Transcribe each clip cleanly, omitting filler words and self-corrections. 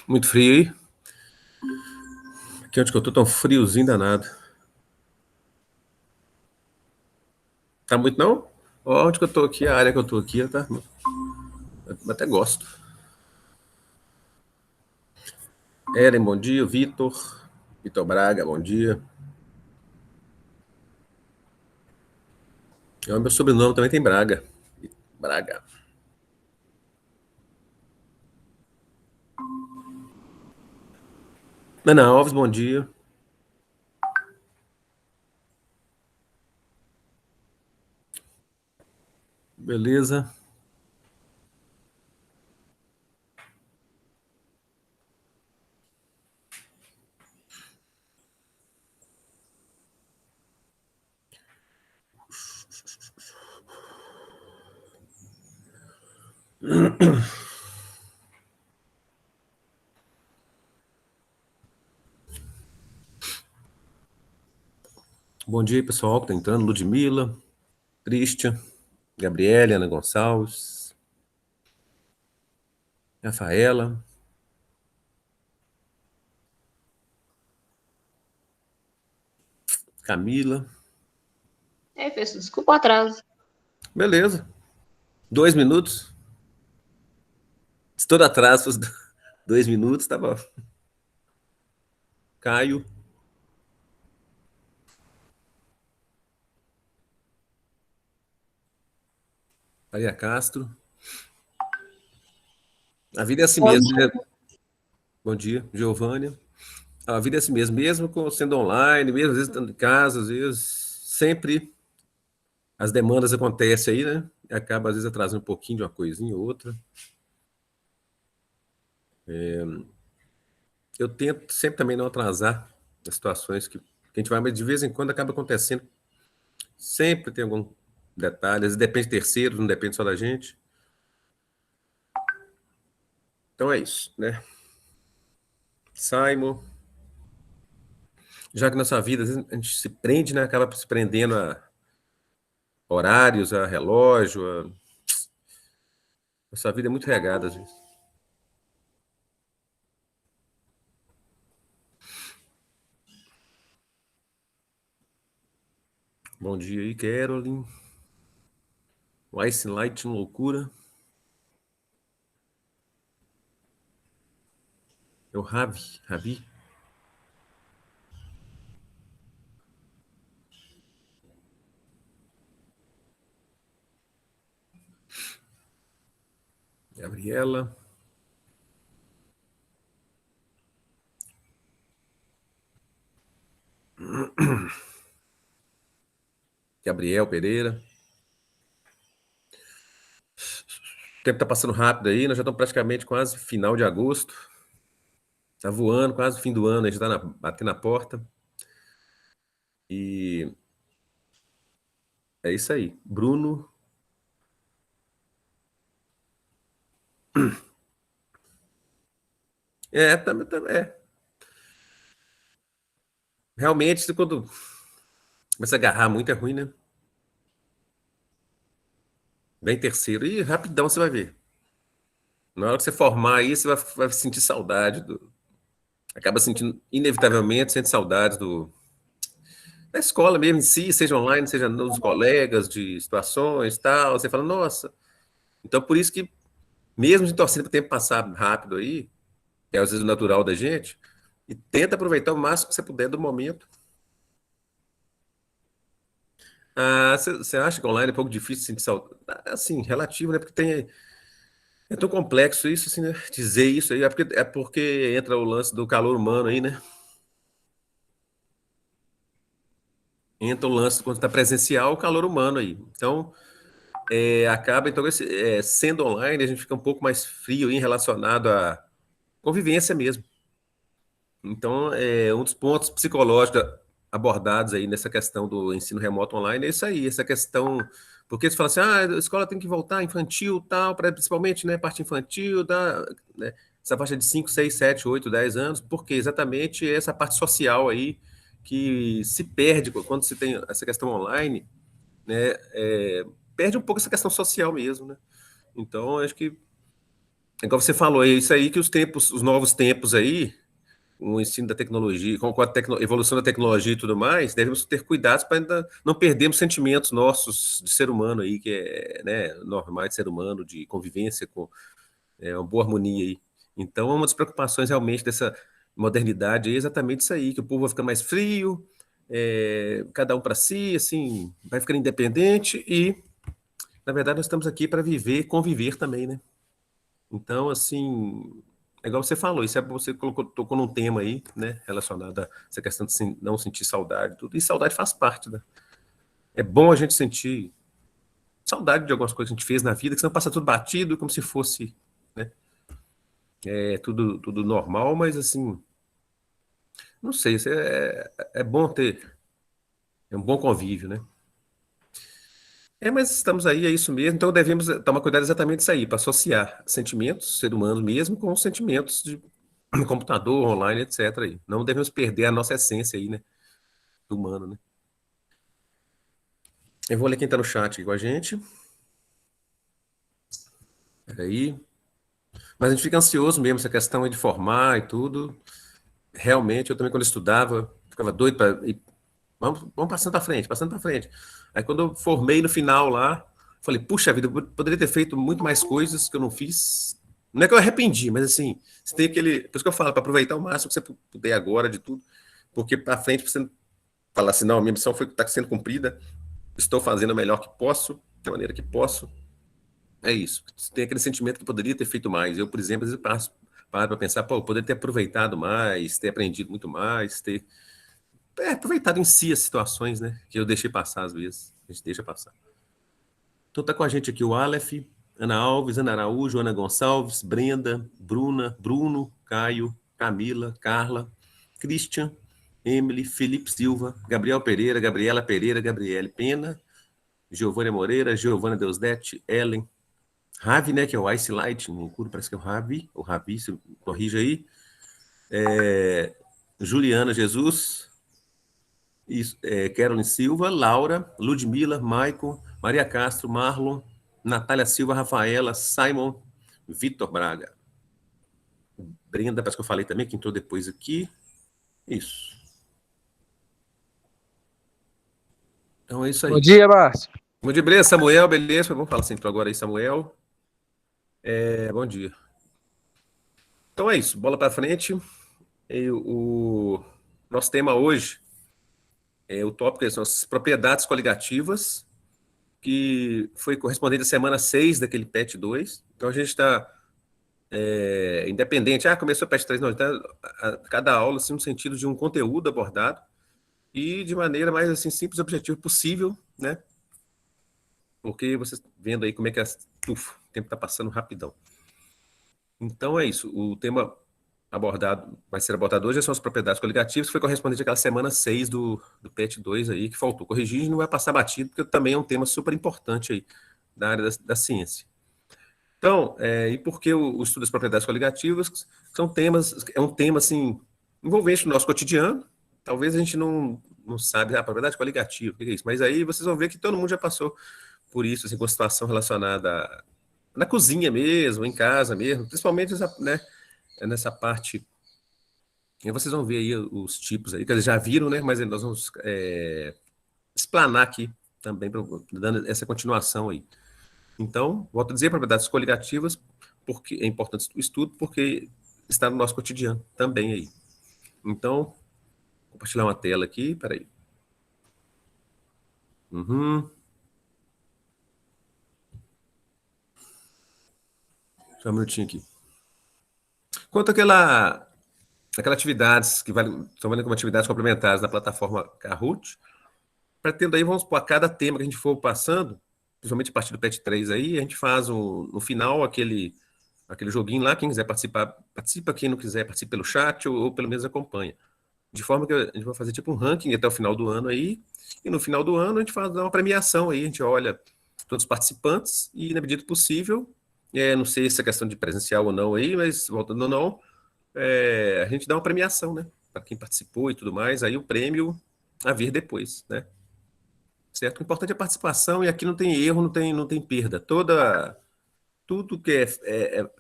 Muito frio aí? Aqui onde que eu tô, tão friozinho danado. Tá muito não? Ó, onde que eu tô aqui, a área que eu tô aqui, tá? Eu até gosto. Eren, bom dia. Vitor. Vitor Braga, bom dia. Meu sobrenome também tem Braga. Braga. Ana Alves, bom dia. Beleza. Bom dia, pessoal que tá entrando. Ludmila, Christian, Gabriele, Ana Gonçalves, Rafaela, Camila. Pessoal, desculpa o atraso. Beleza. 2 minutos. Se todo atraso fosse 2 minutos, tá bom. Caio. Maria Castro. A vida é assim mesmo, né? Bom dia, Giovânia. A vida é assim mesmo, mesmo sendo online, mesmo às vezes estando em casa, às vezes sempre as demandas acontecem aí, né? E acaba às vezes atrasando um pouquinho de uma coisinha ou outra. Eu tento sempre também não atrasar as situações que a gente vai, mas de vez em quando acaba acontecendo. Sempre tem algum detalhe, às vezes depende de terceiros, não depende só da gente. Então é isso, né? Simon, já que nossa vida, às vezes a gente se prende, né? Acaba se prendendo a horários, a relógio. Nossa vida é muito regada, às vezes. Bom dia aí, Carolyn. Ice Light loucura. É o Ravi. Gabriela. Gabriel Pereira. O tempo tá passando rápido aí, nós já estamos praticamente quase final de agosto. Tá voando, quase fim do ano, a gente tá batendo na porta. E é isso aí. Bruno. É. Realmente, quando começa a agarrar muito é ruim, né? Vem terceiro. E rapidão você vai ver. Na hora que você formar aí, você vai sentir saudade acaba sentindo, inevitavelmente, sente saudades da escola mesmo em si, seja online, seja nos colegas, de situações tal. Você fala, nossa. Então, por isso que, mesmo de torcendo para o tempo passar rápido aí, que é às vezes o natural da gente, e tenta aproveitar o máximo que você puder do momento. Você acha que online é um pouco difícil sentir saudade? Assim, relativo, né? Porque é tão complexo isso, assim, né? Dizer isso aí, é porque entra o lance do calor humano aí, né? Entra o lance quando está presencial, o calor humano aí. Então, acaba, então, sendo online, a gente fica um pouco mais frio aí, relacionado à convivência mesmo. Então, um dos pontos psicológicos abordados aí nessa questão do ensino remoto online é isso aí, essa questão, porque você fala assim, a escola tem que voltar infantil, tal, principalmente, né, parte infantil, né, essa faixa de 5, 6, 7, 8, 10 anos, porque exatamente essa parte social aí que se perde quando se tem essa questão online, né, perde um pouco essa questão social mesmo, né? Então, acho que igual você falou, é isso aí que os novos tempos aí, o ensino da tecnologia, com a evolução da tecnologia e tudo mais, devemos ter cuidados para ainda não perdermos sentimentos nossos de ser humano aí, que é, né, normal de ser humano, de convivência com uma boa harmonia aí. Então, uma das preocupações realmente dessa modernidade é exatamente isso aí, que o povo vai ficar mais frio, cada um para si, assim, vai ficando independente e, na verdade, nós estamos aqui para viver e conviver também, né? Então, assim, é igual você falou, isso você tocou num tema aí, né, relacionado a essa questão de não sentir saudade, tudo. E saudade faz parte, né? É bom a gente sentir saudade de algumas coisas que a gente fez na vida, que senão passa tudo batido, como se fosse, né, tudo normal, mas assim, não sei, é bom ter, é um bom convívio, né? Mas estamos aí, é isso mesmo, então devemos tomar cuidado exatamente disso aí, para associar sentimentos, ser humano mesmo, com sentimentos de computador, online, etc. Aí. Não devemos perder a nossa essência aí, né? Do humano, né? Eu vou ler quem está no chat aqui com a gente. Peraí. Mas a gente fica ansioso mesmo, essa questão aí de formar e tudo. Realmente, eu também, quando estudava, ficava doido para. Vamos passando para frente, passando para frente. Aí, quando eu formei no final lá, falei, puxa vida, eu poderia ter feito muito mais coisas que eu não fiz. Não é que eu arrependi, mas assim, você tem aquele. Por isso que eu falo, para aproveitar o máximo que você puder agora de tudo, porque para frente você falar assim, não, a minha missão está sendo cumprida, estou fazendo o melhor que posso, da maneira que posso. É isso. Tem aquele sentimento que poderia ter feito mais. Eu, por exemplo, às vezes paro para pensar, pô, eu poderia ter aproveitado mais, ter aprendido muito mais, ter aproveitado em si as situações, né? Que eu deixei passar às vezes. A gente deixa passar. Então tá com a gente aqui o Aleph, Ana Alves, Ana Araújo, Ana Gonçalves, Brenda, Bruna, Bruno, Caio, Camila, Carla, Christian, Emily, Felipe Silva, Gabriel Pereira, Gabriela Pereira, Gabriele Pena, Giovânia Moreira, Giovana Deusdete, Ellen, Ravi, né, que é o Ice Light, no curo parece que é o Ravi, se corrija aí, Juliana Jesus, Carolyn Silva, Laura, Ludmila, Maicon, Maria Castro, Marlon, Natália Silva, Rafaela, Simon, Vitor Braga. Brenda, parece que eu falei também, que entrou depois aqui. Isso. Então é isso Bom aí. dia, Márcio. Bom dia, beleza, Samuel, beleza? Vamos falar sempre agora aí, Samuel. Bom dia. Então é isso, bola para frente. O nosso tema hoje, o tópico são as propriedades coligativas, que foi correspondente à semana 6 daquele PET 2. Então a gente está independente. Começou o PET 3, não, está cada aula assim, no sentido de um conteúdo abordado e de maneira mais assim, simples e objetiva possível, né? Porque vocês vendo aí como é que o tempo está passando rapidão. Então é isso. O tema vai ser abordado hoje são as propriedades coligativas, que foi correspondente àquela semana 6 do PET 2 aí, que faltou corrigir e não vai passar batido, porque também é um tema super importante aí da área da ciência. Então, e por que o estudo das propriedades coligativas? É um tema, assim, envolvente no nosso cotidiano, talvez a gente não sabe, a propriedade coligativa, o que é isso? Mas aí vocês vão ver que todo mundo já passou por isso, assim, com situação relacionada na cozinha mesmo, em casa mesmo, principalmente né, nessa parte. E vocês vão ver aí os tipos aí, que eles já viram, né? Mas nós vamos explanar aqui também, dando essa continuação aí. Então, volto a dizer, propriedades coligativas, porque é importante o estudo, porque está no nosso cotidiano também aí. Então, vou compartilhar uma tela aqui, peraí. Só um minutinho aqui. Quanto aquela atividades que estão valendo como atividades complementares na plataforma Kahoot, pretendo aí, vamos supor, a cada tema que a gente for passando, principalmente a partir do PET 3 aí, a gente faz no final aquele joguinho lá, quem quiser participar, participa, quem não quiser, participa pelo chat ou pelo menos acompanha. De forma que a gente vai fazer tipo um ranking até o final do ano aí, e no final do ano a gente dá uma premiação aí, a gente olha todos os participantes e, na medida do possível, não sei se é questão de presencial ou não aí, mas voltando ou não, a gente dá uma premiação, né? Para quem participou e tudo mais, aí o prêmio a vir depois, né? Certo? O importante é a participação e aqui não tem erro, não tem perda. tudo que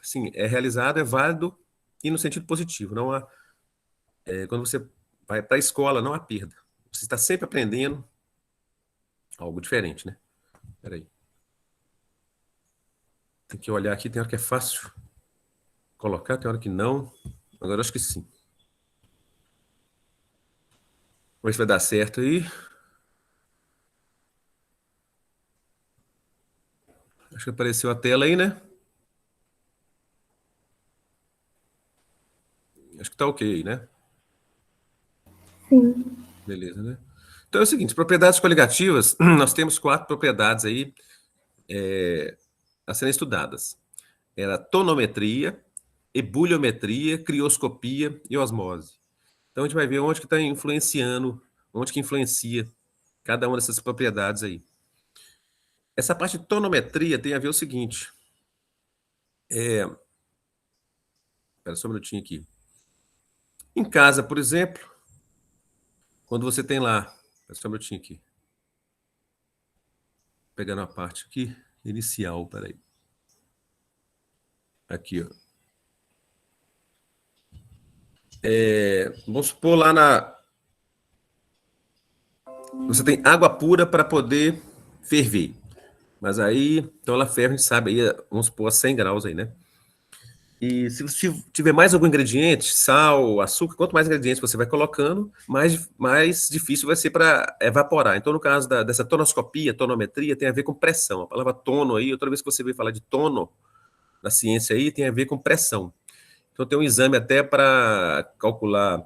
assim, é realizado é válido e no sentido positivo. Não há, quando você vai para a escola, não há perda. Você está sempre aprendendo algo diferente, né? Peraí. Tem que olhar aqui, tem hora que é fácil colocar, tem hora que não. Agora eu acho que sim. Vamos ver se vai dar certo aí. Acho que apareceu a tela aí, né? Acho que tá ok, né? Sim. Beleza, né? Então é o seguinte, propriedades coligativas, nós temos 4 propriedades aí a serem estudadas. Era tonometria, ebuliometria, crioscopia e osmose. Então a gente vai ver onde que está influenciando, onde que influencia cada uma dessas propriedades aí. Essa parte de tonometria tem a ver o seguinte. Espera só um minutinho aqui. Em casa, por exemplo, quando você tem lá. Espera só um minutinho aqui. Pegando a parte aqui, inicial, peraí. Aqui, ó. Vamos supor lá na. Você tem água pura para poder ferver. Mas aí, então ela ferve, a gente sabe, aí, vamos supor, a 100 graus aí, né? E se você tiver mais algum ingrediente, sal, açúcar, quanto mais ingredientes você vai colocando, mais difícil vai ser para evaporar. Então, no caso dessa tonoscopia, tonometria, tem a ver com pressão. A palavra tono aí, toda vez que você vê falar de tono na ciência aí, tem a ver com pressão. Então, tem um exame até para calcular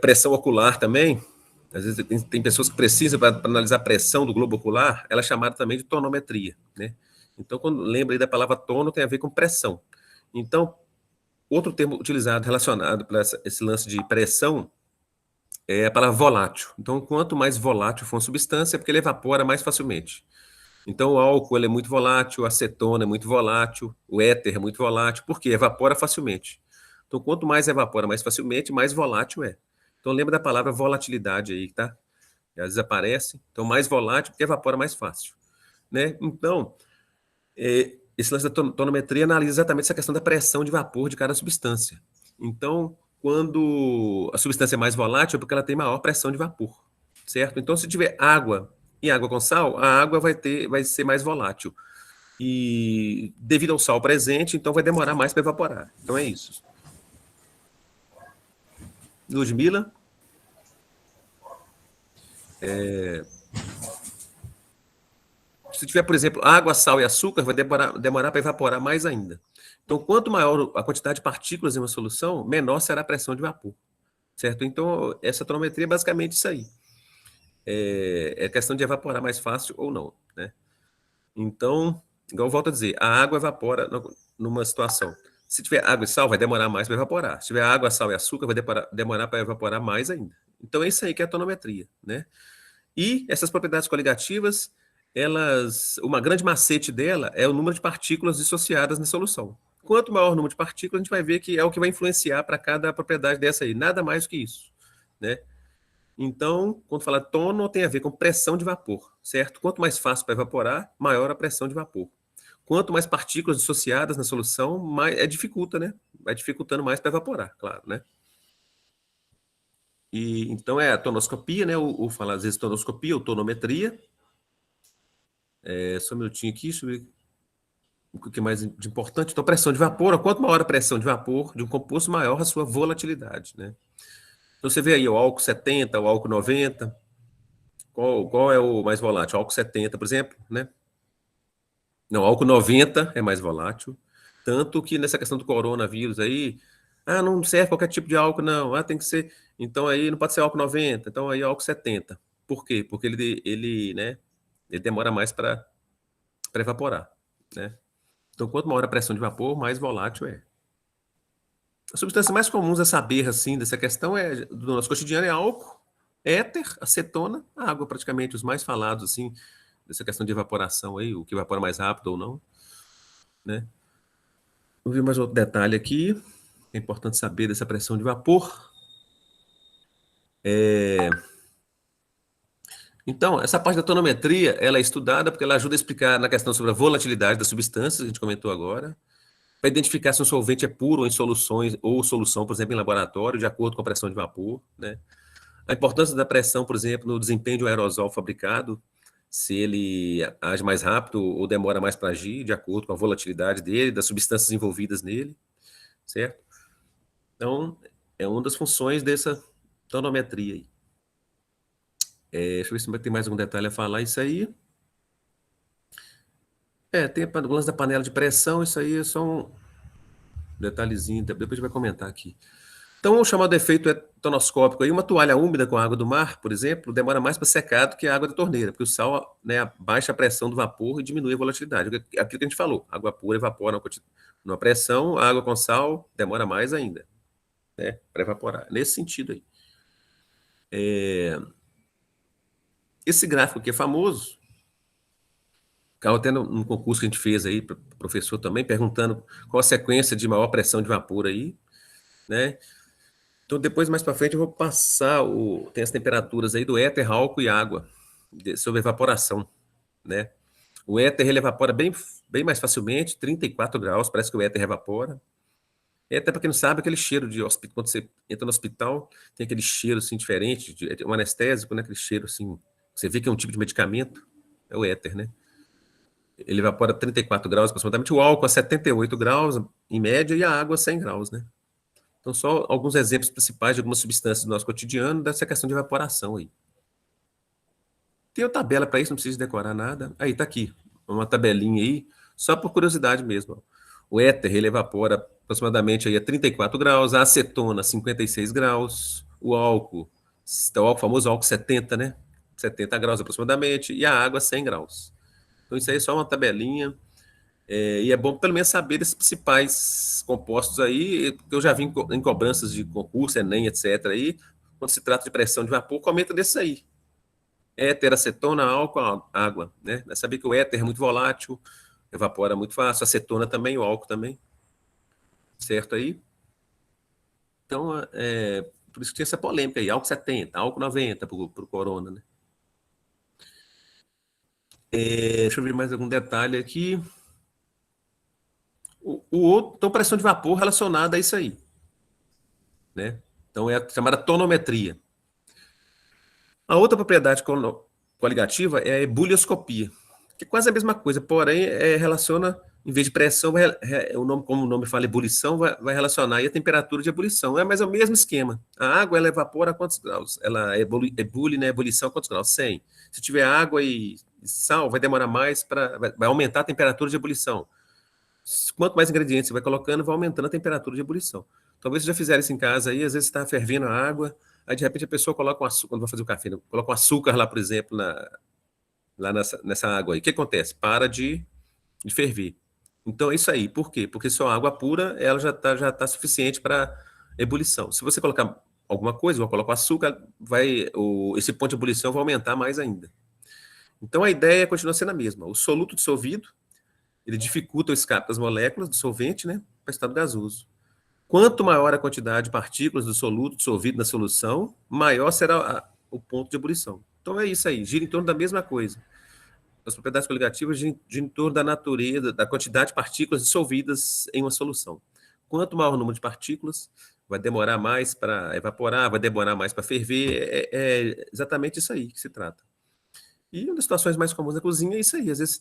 pressão ocular também. Às vezes tem pessoas que precisam para analisar a pressão do globo ocular, ela é chamada também de tonometria, né? Então, quando lembra aí da palavra tono, tem a ver com pressão. Então, outro termo utilizado relacionado para esse lance de pressão é a palavra volátil. Então, quanto mais volátil for uma substância, é porque ele evapora mais facilmente. Então, o álcool ele é muito volátil, a acetona é muito volátil, o éter é muito volátil, porque evapora facilmente. Então, quanto mais evapora mais facilmente, mais volátil é. Então, lembra da palavra volatilidade aí, tá? Às vezes aparece. Então, mais volátil porque evapora mais fácil, né? Então, esse lance da tonometria analisa exatamente essa questão da pressão de vapor de cada substância. Então, quando a substância é mais volátil, é porque ela tem maior pressão de vapor, certo? Então, se tiver água e água com sal, a água vai ser mais volátil. E devido ao sal presente, então vai demorar mais para evaporar. Então é isso. Ludmila? Se tiver, por exemplo, água, sal e açúcar, vai demorar para evaporar mais ainda. Então, quanto maior a quantidade de partículas em uma solução, menor será a pressão de vapor, certo? Então, essa tonometria é basicamente isso aí. É questão de evaporar mais fácil ou não, né? Então, igual eu volto a dizer, a água evapora numa situação. Se tiver água e sal, vai demorar mais para evaporar. Se tiver água, sal e açúcar, vai demorar para evaporar mais ainda. Então, é isso aí que é a tonometria, né? E essas propriedades coligativas, uma grande macete dela é o número de partículas dissociadas na solução. Quanto maior o número de partículas, a gente vai ver que é o que vai influenciar para cada propriedade dessa aí, nada mais do que isso, né? Então, quando fala tono, tem a ver com pressão de vapor, certo? Quanto mais fácil para evaporar, maior a pressão de vapor. Quanto mais partículas dissociadas na solução, mais dificulta, né? Vai dificultando mais para evaporar, claro, né? E então é a tonoscopia, né? Ou fala às vezes tonoscopia ou tonometria. Só um minutinho aqui, deixa eu ver o que é mais de importante. Então, pressão de vapor, quanto maior a pressão de vapor de um composto, maior a sua volatilidade, né? Então, você vê aí o álcool 70, o álcool 90. Qual é o mais volátil? O álcool 70, por exemplo, né? Não, o álcool 90 é mais volátil. Tanto que nessa questão do coronavírus aí, não serve qualquer tipo de álcool, não. Tem que ser. Então aí não pode ser álcool 90, então aí álcool 70. Por quê? Porque né, ele demora mais para evaporar, né? Então, quanto maior a pressão de vapor, mais volátil é. As substâncias mais comuns a saber, assim, dessa questão do nosso cotidiano é álcool, éter, acetona, água, praticamente, os mais falados, assim, dessa questão de evaporação aí, o que evapora mais rápido ou não, né? Vou ver mais outro detalhe aqui, é importante saber dessa pressão de vapor. Então, essa parte da tonometria, ela é estudada porque ela ajuda a explicar na questão sobre a volatilidade das substâncias, a gente comentou agora, para identificar se um solvente é puro ou em soluções, ou solução, por exemplo, em laboratório, de acordo com a pressão de vapor, né? A importância da pressão, por exemplo, no desempenho de um aerosol fabricado, se ele age mais rápido ou demora mais para agir, de acordo com a volatilidade dele, das substâncias envolvidas nele, certo? Então, é uma das funções dessa tonometria aí. Deixa eu ver se tem mais algum detalhe a falar isso aí. Tem o lance da panela de pressão, isso aí é só um detalhezinho, depois a gente vai comentar aqui. Então, o chamado efeito tonoscópico aí, uma toalha úmida com água do mar, por exemplo, demora mais para secar do que a água da torneira, porque o sal, né, baixa a pressão do vapor e diminui a volatilidade. Aquilo que a gente falou, água pura evapora numa pressão, água com sal demora mais ainda, né, para evaporar. Nesse sentido aí. Esse gráfico aqui é famoso, caiu até num concurso que a gente fez aí, para o professor também, perguntando qual a sequência de maior pressão de vapor aí, né? Então, depois, mais para frente, eu vou passar tem as temperaturas aí do éter, álcool e água, sobre evaporação, né? O éter, ele evapora bem mais facilmente, 34 graus, parece que o éter evapora. E até para quem não sabe, aquele cheiro de hospital, quando você entra no hospital, tem aquele cheiro, assim, diferente, um anestésico, né? Aquele cheiro, assim, você vê que é um tipo de medicamento, é o éter, né? Ele evapora 34 graus aproximadamente, o álcool a 78 graus, em média, e a água a 100 graus, né? Então, só alguns exemplos principais de algumas substâncias do nosso cotidiano dessa questão de evaporação aí. Tem uma tabela para isso, não precisa decorar nada. Aí, tá aqui, uma tabelinha aí, só por curiosidade mesmo. O éter, ele evapora aproximadamente aí a 34 graus, a acetona, 56 graus, o famoso álcool 70, né? 70 graus aproximadamente, e a água 100 graus. Então, isso aí é só uma tabelinha. E é bom pelo menos saber desses principais compostos aí, porque eu já vi em cobranças de concurso, Enem, etc. aí, quando se trata de pressão de vapor, comenta desse aí. Éter, acetona, álcool, água, né? É saber que o éter é muito volátil, evapora muito fácil, acetona também, o álcool também, certo aí? Então, por isso que tinha essa polêmica aí, álcool 70, álcool 90 para o corona, né? Deixa eu ver mais algum detalhe aqui. Então, pressão de vapor relacionada a isso aí, né? Então, é a chamada tonometria. A outra propriedade coligativa é a ebulioscopia, que é quase a mesma coisa, porém, relaciona, em vez de pressão, como o nome fala, ebulição, vai relacionar aí a temperatura de ebulição. Mas é o mesmo esquema. A água, ela evapora a quantos graus? Ela ebule, né, ebulição a quantos graus? 100. Se tiver água e sal, vai demorar mais, vai aumentar a temperatura de ebulição. Quanto mais ingredientes você vai colocando, vai aumentando a temperatura de ebulição. Talvez você já fizeram isso em casa aí, às vezes está fervendo a água, aí de repente a pessoa coloca um açúcar, quando vai fazer o café, né? Coloca um açúcar lá, por exemplo, lá nessa água aí. O que acontece? Para de ferver. Então é isso aí. Por quê? Porque só água pura, ela já tá suficiente para ebulição. Se você colocar alguma coisa, igual colocar açúcar, esse ponto de ebulição vai aumentar mais ainda. Então a ideia continua sendo a mesma. O soluto dissolvido, ele dificulta o escape das moléculas do solvente, né, para estado gasoso. Quanto maior a quantidade de partículas do soluto dissolvido na solução, maior será o ponto de ebulição. Então é isso aí, gira em torno da mesma coisa. As propriedades coligativas giram em torno da natureza, da quantidade de partículas dissolvidas em uma solução. Quanto maior o número de partículas, vai demorar mais para evaporar, vai demorar mais para ferver. É exatamente isso aí que se trata. E uma das situações mais comuns na cozinha é isso aí. Às vezes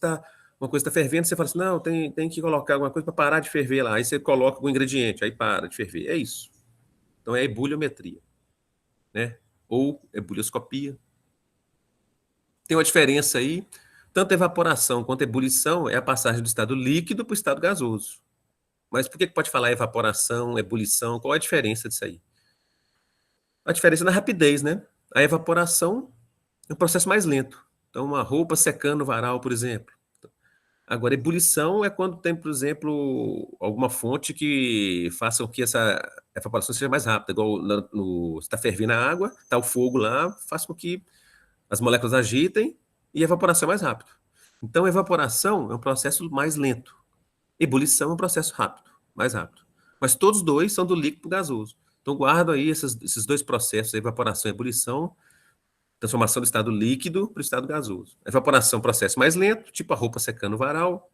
uma coisa está fervendo, você fala assim, não, tem que colocar alguma coisa para parar de ferver lá. Aí você coloca o ingrediente, aí para de ferver. É isso. Então é ebuliometria, né? Ou ebulioscopia. Tem uma diferença aí, tanto a evaporação quanto a ebulição é a passagem do estado líquido para o estado gasoso. Mas por que pode falar evaporação, ebulição? Qual a diferença disso aí? A diferença é na rapidez, né? A evaporação é um processo mais lento. Então, uma roupa secando no varal, por exemplo. Agora, ebulição é quando tem, por exemplo, alguma fonte que faça com que essa evaporação seja mais rápida. Igual você está fervendo a água, está o fogo lá, faz com que as moléculas agitem e a evaporação é mais rápido. Então, evaporação é um processo mais lento. Ebulição é um processo rápido, mais rápido. Mas todos dois são do líquido gasoso. Então, guardo aí esses dois processos, evaporação e ebulição, Transformação do estado líquido para o estado gasoso. Evaporação, processo mais lento, tipo a roupa secando no varal,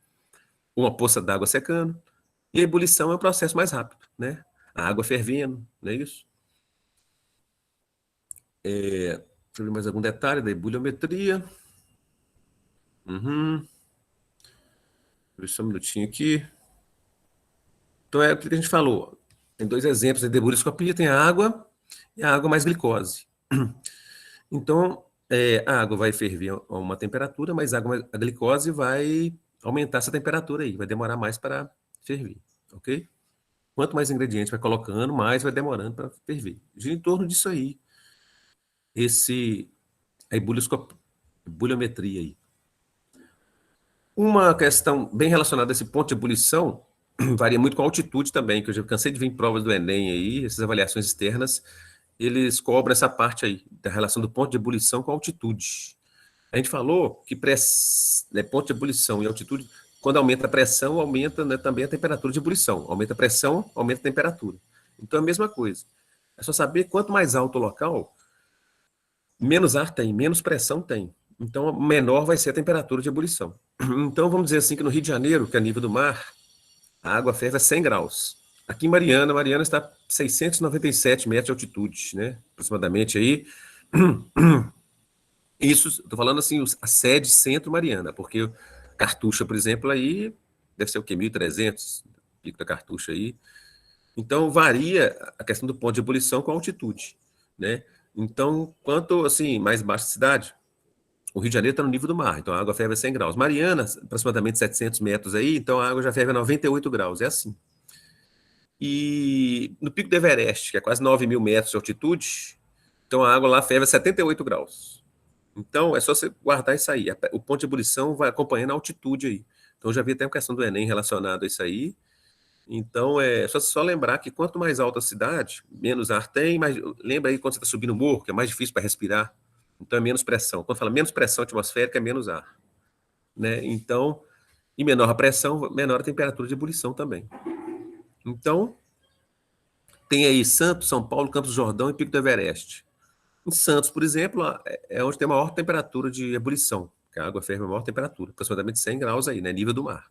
uma poça d'água secando. E a ebulição é um processo mais rápido, né? A água fervendo, não é isso? Deixa eu ver mais algum detalhe da ebuliometria. Uhum. Deixa eu ver só um minutinho aqui. Então, é o que a gente falou. Tem dois exemplos de ebulioscopia, tem a água e a água mais glicose. Então, a água vai ferver a uma temperatura, mas a glicose vai aumentar essa temperatura aí, vai demorar mais para ferver, ok? Quanto mais ingrediente vai colocando, mais vai demorando para ferver. Gira em torno disso aí, a ebuliometria aí. Uma questão bem relacionada a esse ponto de ebulição varia muito com a altitude também, que eu já cansei de ver em provas do Enem aí, essas avaliações externas, eles cobram essa parte aí, da relação do ponto de ebulição com a altitude. A gente falou que ponto de ebulição e altitude, quando aumenta a pressão, aumenta, né, também a temperatura de ebulição. Aumenta a pressão, aumenta a temperatura. Então é a mesma coisa. É só saber quanto mais alto o local, menos ar tem, menos pressão tem. Então menor vai ser a temperatura de ebulição. Então vamos dizer assim que no Rio de Janeiro, que é nível do mar, a água ferve a 100 graus. Aqui em Mariana está a 697 metros de altitude, né? Aproximadamente aí. Isso, estou falando assim, a sede centro Mariana, porque Cartucha, por exemplo, aí deve ser o quê? 1.300, pico da Cartucha aí. Então, varia a questão do ponto de ebulição com a altitude, né? Então, quanto, assim, mais baixa a cidade, o Rio de Janeiro está no nível do mar, então a água ferve a 100 graus. Mariana, aproximadamente 700 metros aí, então a água já ferve a 98 graus, é assim. E no pico do Everest, que é quase 9.000 metros de altitude, então a água lá ferve a 78 graus. Então, é só você guardar isso aí. O ponto de ebulição vai acompanhando a altitude aí. Então, eu já vi até uma questão do Enem relacionada a isso aí. Então, é só lembrar que quanto mais alta a cidade, menos ar tem, mas lembra aí quando você está subindo o morro, que é mais difícil para respirar, então é menos pressão. Quando fala menos pressão atmosférica, é menos ar, né? Então, e menor a pressão, menor a temperatura de ebulição também. Então, tem aí Santos, São Paulo, Campos do Jordão e Pico do Everest. Em Santos, por exemplo, é onde tem a maior temperatura de ebulição, que a água ferve a maior temperatura, aproximadamente 100 graus aí, né, nível do mar.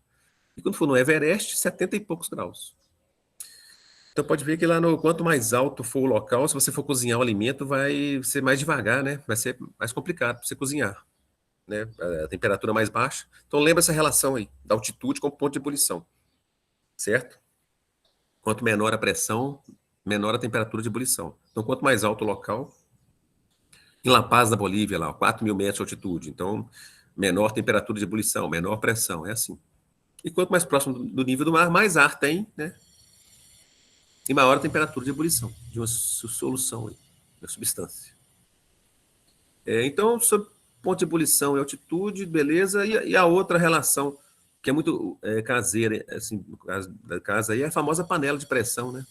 E quando for no Everest, 70 e poucos graus. Então pode ver que lá no quanto mais alto for o local, se você for cozinhar o alimento, vai ser mais devagar, né? Vai ser mais complicado para você cozinhar, né? A temperatura mais baixa. Então lembra essa relação aí, da altitude com o ponto de ebulição, certo? Quanto menor a pressão, menor a temperatura de ebulição. Então quanto mais alto o local, em La Paz, na Bolívia, lá, 4.000 metros de altitude. Então, menor temperatura de ebulição, menor pressão, é assim. E quanto mais próximo do nível do mar, mais ar tem, né? E maior a temperatura de ebulição de uma solução, aí, uma substância. Então, sobre ponto de ebulição e altitude, beleza. E a outra relação, que é muito caseira, assim, no caso da casa aí, é a famosa panela de pressão, né?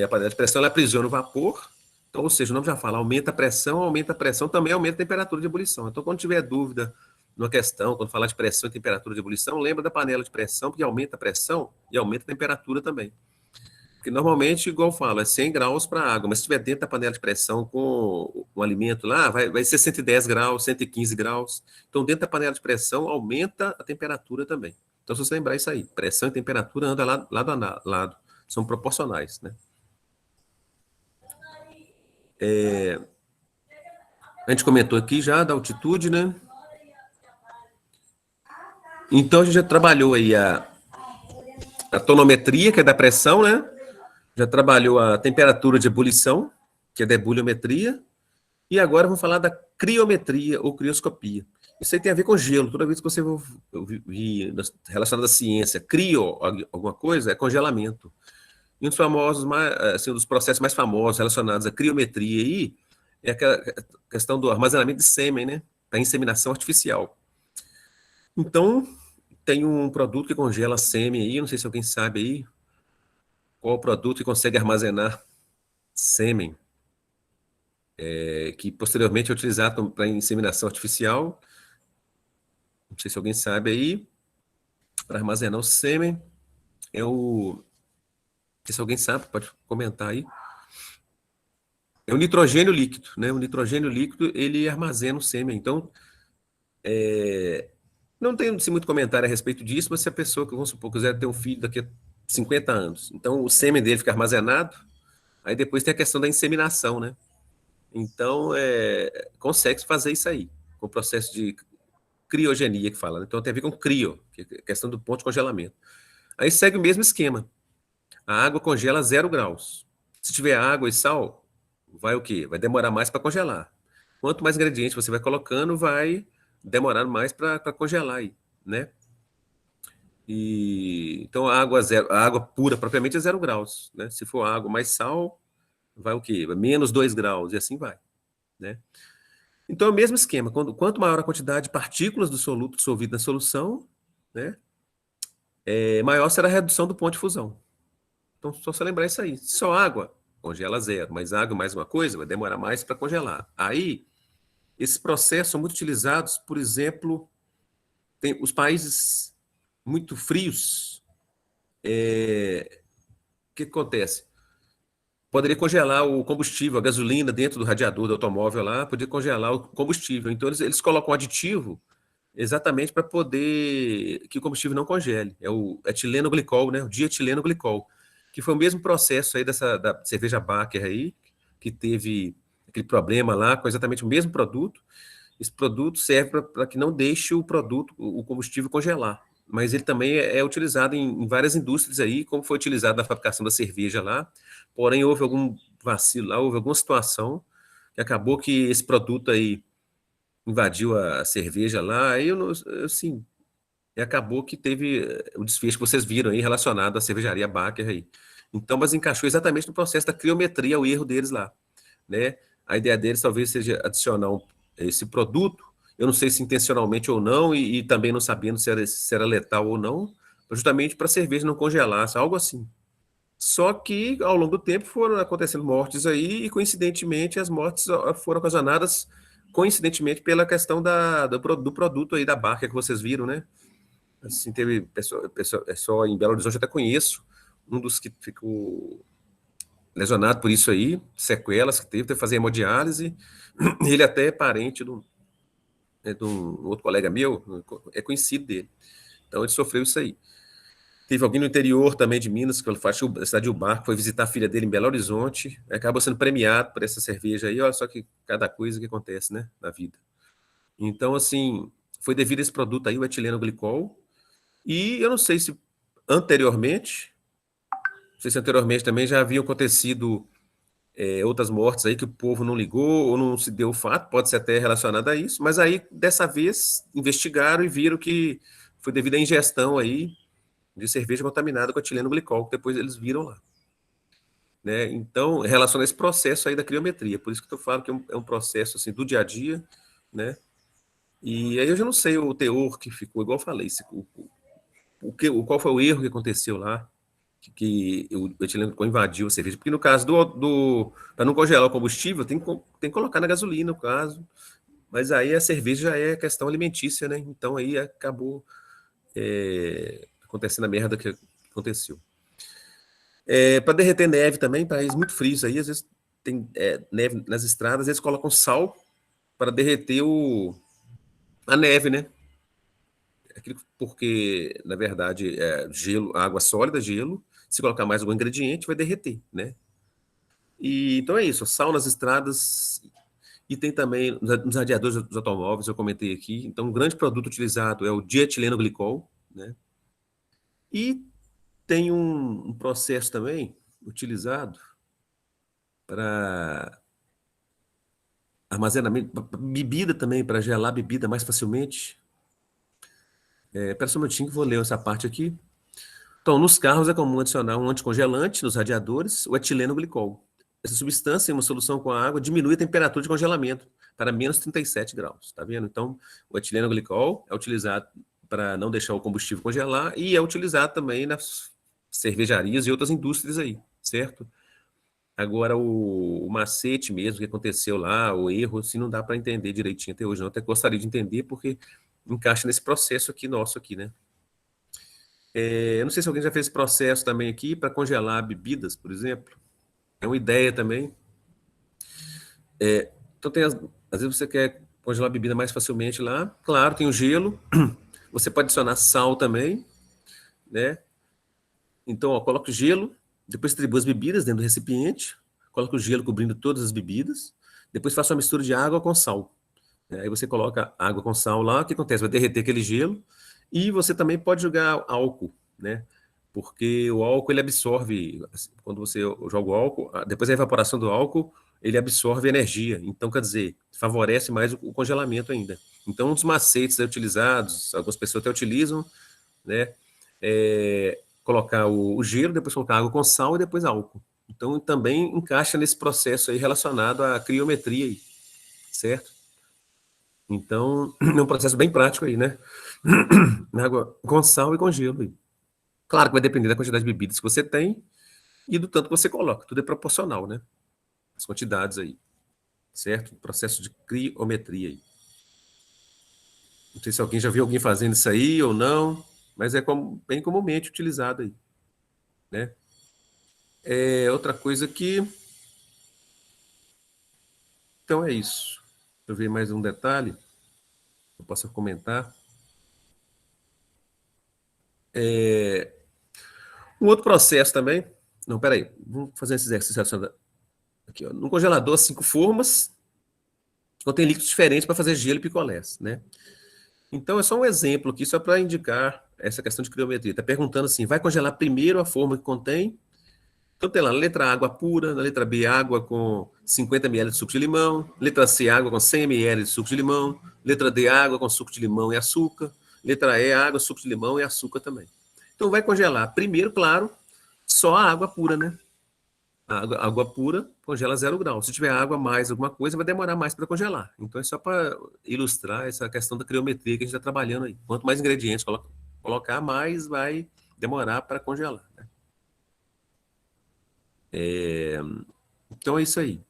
A panela de pressão ela aprisiona o vapor. Então, ou seja, o nome já fala, aumenta a pressão, também aumenta a temperatura de ebulição. Então, quando tiver dúvida numa questão, quando falar de pressão e temperatura de ebulição, lembra da panela de pressão, porque aumenta a pressão e aumenta a temperatura também. Porque normalmente, igual eu falo, é 100 graus para a água, mas se estiver dentro da panela de pressão com um alimento lá, vai ser 110 graus, 115 graus. Então, dentro da panela de pressão, aumenta a temperatura também. Então, se você lembrar isso aí, pressão e temperatura andam lado a lado, são proporcionais, né? A gente comentou aqui já da altitude, né? Então a gente já trabalhou aí a tonometria, que é da pressão, né? Já trabalhou a temperatura de ebulição, que é da ebuliometria. E agora vamos falar da criometria ou crioscopia. Isso aí tem a ver com gelo. Toda vez que você ouvir relacionado à ciência, crio alguma coisa, é congelamento. E um dos famosos, assim, um dos processos mais famosos relacionados à criometria aí é aquela questão do armazenamento de sêmen, né? Da inseminação artificial. Então, tem um produto que congela sêmen aí, não sei se alguém sabe aí, qual o produto que consegue armazenar sêmen, que posteriormente é utilizado para inseminação artificial. Não sei se alguém sabe aí, para armazenar o sêmen, é o. Não sei se alguém sabe, pode comentar aí. É o nitrogênio líquido, né? O nitrogênio líquido, ele armazena o sêmen. Então, não tem assim, muito comentário a respeito disso, mas se a pessoa, que vamos supor, quiser ter um filho daqui a 50 anos, então o sêmen dele fica armazenado, aí depois tem a questão da inseminação, né? Então, consegue fazer isso aí, com o processo de criogenia que fala, né? Então tem a ver com crio, que é a questão do ponto de congelamento. Aí segue o mesmo esquema. A água congela a 0 graus. Se tiver água e sal, vai o quê? Vai demorar mais para congelar. Quanto mais ingrediente você vai colocando, vai demorar mais para congelar aí, né? Então a água pura propriamente é 0 graus, né? Se for água mais sal, vai o quê? Vai menos 2 graus e assim vai, né? Então é o mesmo esquema. Quanto maior a quantidade de partículas do soluto dissolvido na solução, né? Maior será a redução do ponto de fusão. Então, só você lembrar isso aí. Só água, congela 0, mas água mais uma coisa vai demorar mais para congelar. Aí, esses processos são muito utilizados, por exemplo, tem os países muito frios, o que acontece? Poderia congelar o combustível, a gasolina dentro do radiador do automóvel lá, poderia congelar o combustível. Então, eles colocam um aditivo exatamente para poder que o combustível não congele. É o etileno glicol, né? O dietileno glicol, que foi o mesmo processo aí da cerveja Baker aí, que teve aquele problema lá com exatamente o mesmo produto. Esse produto serve para que não deixe o produto, o combustível congelar. Mas ele também é utilizado em várias indústrias aí, como foi utilizado na fabricação da cerveja lá. Porém, houve algum vacilo lá, houve alguma situação que acabou que esse produto aí invadiu a cerveja lá, aí assim, e acabou que teve o desfecho que vocês viram aí relacionado à cervejaria Baker aí. Então, mas encaixou exatamente no processo da criometria, o erro deles lá, né? A ideia deles talvez seja adicionar esse produto, eu não sei se intencionalmente ou não, e também não sabendo se era letal ou não, justamente para a cerveja não congelar, algo assim. Só que, ao longo do tempo, foram acontecendo mortes aí, e coincidentemente, as mortes foram ocasionadas, coincidentemente, pela questão do produto aí da barca que vocês viram, né? Assim, teve só em Belo Horizonte, eu até conheço, um dos que ficou lesionado por isso aí, sequelas que teve que fazer hemodiálise, ele até é parente de um outro colega meu, é conhecido dele. Então, ele sofreu isso aí. Teve alguém no interior também de Minas, que faz a cidade de Ubar, que foi visitar a filha dele em Belo Horizonte, acabou sendo premiado por essa cerveja aí. Olha só que cada coisa que acontece, né, na vida. Então, assim, foi devido a esse produto aí, o etileno glicol. E eu não sei se anteriormente, não sei se anteriormente também já haviam acontecido outras mortes aí que o povo não ligou ou não se deu o fato, pode ser até relacionado a isso, mas aí, dessa vez, investigaram e viram que foi devido à ingestão aí de cerveja contaminada com etileno glicol, que depois eles viram lá. Né? Então, relaciona esse processo aí da criometria, por isso que eu falo que é um processo assim, do dia a dia, né? E aí eu já não sei o teor que ficou, igual eu falei, qual foi o erro que aconteceu lá, que o etileno glicol invadiu a cerveja, porque no caso para não congelar o combustível, tem que colocar na gasolina, no caso, mas aí a cerveja já é questão alimentícia, né? Então aí acabou acontecendo a merda que aconteceu. Para derreter neve também, países muito frios aí, às vezes tem neve nas estradas, eles colocam sal para derreter a neve, né? Porque, na verdade, gelo, água sólida, gelo, se colocar mais algum ingrediente, vai derreter, né? Então é isso, sal nas estradas, e tem também nos radiadores dos automóveis, eu comentei aqui. Então, um grande produto utilizado é o dietileno glicol, né? E tem um processo também utilizado para armazenamento, bebida também, para gelar bebida mais facilmente. Espera só um minutinho que vou ler essa parte aqui. Então, nos carros é comum adicionar um anticongelante nos radiadores, o etileno glicol. Essa substância, em uma solução com a água, diminui a temperatura de congelamento para menos 37 graus, tá vendo? Então, o etileno glicol é utilizado para não deixar o combustível congelar e é utilizado também nas cervejarias e outras indústrias aí, certo? Agora, o macete mesmo que aconteceu lá, o erro, assim, não dá para entender direitinho até hoje, não. Até gostaria de entender, porque encaixa nesse processo aqui nosso aqui, né? Eu não sei se alguém já fez esse processo também aqui para congelar bebidas, por exemplo. É uma ideia também. Então, às vezes você quer congelar a bebida mais facilmente lá. Claro, tem o gelo. Você pode adicionar sal também, né? Então, ó, coloca o gelo, depois distribui as bebidas dentro do recipiente, coloca o gelo cobrindo todas as bebidas, depois faça uma mistura de água com sal. Aí você coloca água com sal lá, o que acontece? Vai derreter aquele gelo e você também pode jogar álcool, né? Porque o álcool ele absorve, assim, quando você joga o álcool, depois da evaporação do álcool, ele absorve energia. Então, quer dizer, favorece mais o congelamento ainda. Então, um dos macetes utilizados, algumas pessoas até utilizam, né? Colocar o gelo, depois colocar água com sal e depois álcool. Então, também encaixa nesse processo aí relacionado à criometria aí, certo? Então, é um processo bem prático aí, né? Água com sal e com gelo aí. Claro que vai depender da quantidade de bebidas que você tem e do tanto que você coloca. Tudo é proporcional, né? As quantidades aí, certo? Processo de criometria aí. Não sei se alguém já viu alguém fazendo isso aí ou não, mas é bem comumente utilizado aí, né? Outra coisa que... Então é isso. Deixa eu ver mais um detalhe que eu possa comentar. Um outro processo também... Não, peraí. Vamos fazer esse exercício aqui, ó. No congelador, 5 formas, contém líquidos diferentes para fazer gelo e picolés, né? Então, é só um exemplo aqui, só para indicar essa questão de criometria. Está perguntando assim, vai congelar primeiro a forma que contém? Então, tem lá, na letra A, água pura, na letra B, água com 50 ml de suco de limão, letra C, água com 100 ml de suco de limão, letra D, água com suco de limão e açúcar, letra E, água, suco de limão e açúcar também. Então, vai congelar primeiro, claro, só a água pura, né? Água pura congela 0 graus. Se tiver água mais alguma coisa, vai demorar mais para congelar. Então é só para ilustrar essa questão da criometria que a gente está trabalhando aí. Quanto mais ingredientes colocar, mais vai demorar para congelar, né? Então é isso aí.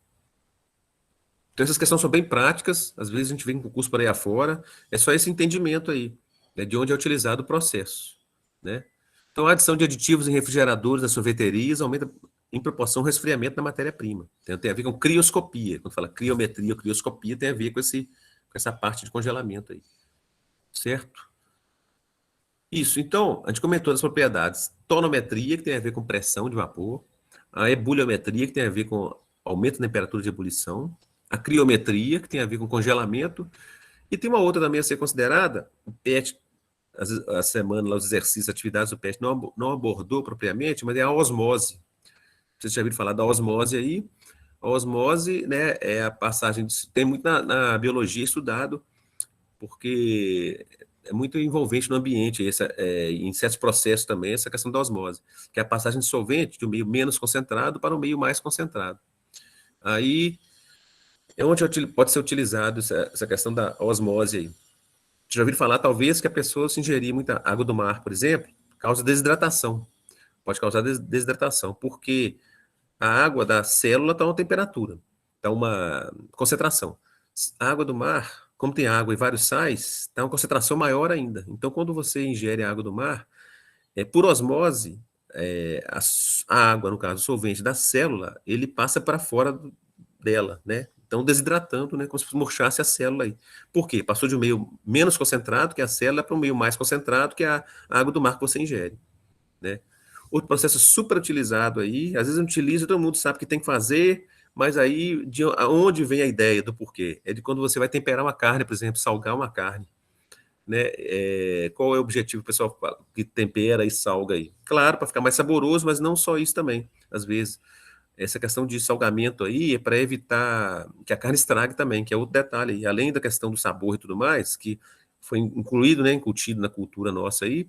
Então essas questões são bem práticas. Às vezes a gente vem com curso por aí afora. É só esse entendimento aí, né, de onde é utilizado o processo, né? Então a adição de aditivos em refrigeradores das sorveterias aumenta em proporção ao resfriamento da matéria-prima. Tem a ver com crioscopia. Quando fala criometria ou crioscopia, tem a ver com essa parte de congelamento aí. Certo? Isso. Então, a gente comentou das propriedades. Tonometria, que tem a ver com pressão de vapor. A ebuliometria, que tem a ver com aumento da temperatura de ebulição. A criometria, que tem a ver com congelamento. E tem uma outra também a ser considerada, o PET, a semana, lá, os exercícios, atividades do PET não abordou propriamente, mas é a osmose. Vocês já ouviram falar da osmose aí? A osmose, né, é a passagem, tem muito na biologia estudado, porque é muito envolvente no ambiente, em certos processos também, essa questão da osmose, que é a passagem de solvente de um meio menos concentrado para um meio mais concentrado. Aí é onde pode ser utilizado essa questão da osmose aí. Já ouviram falar, talvez, que a pessoa se ingerir muita água do mar, por exemplo, causa desidratação. Pode causar desidratação, porque a água da célula está uma temperatura, está uma concentração. A água do mar, como tem água e vários sais, está uma concentração maior ainda. Então, quando você ingere a água do mar, por osmose, a água, no caso, o solvente da célula, ele passa para fora dela, né? Então, desidratando, né? Como se murchasse a célula aí. Por quê? Passou de um meio menos concentrado, que é a célula, para um meio mais concentrado, que é a água do mar que você ingere, né? Outro processo super utilizado aí, às vezes não utiliza, todo mundo sabe que tem que fazer, mas aí de onde vem a ideia do porquê? É de quando você vai temperar uma carne, por exemplo, salgar uma carne, né? Qual é o objetivo que o pessoal fala, que tempera e salga aí? Claro, para ficar mais saboroso, mas não só isso também, às vezes. Essa questão de salgamento aí é para evitar que a carne estrague também, que é outro detalhe aí. Além da questão do sabor e tudo mais, que foi incluído, né, incutido na cultura nossa aí,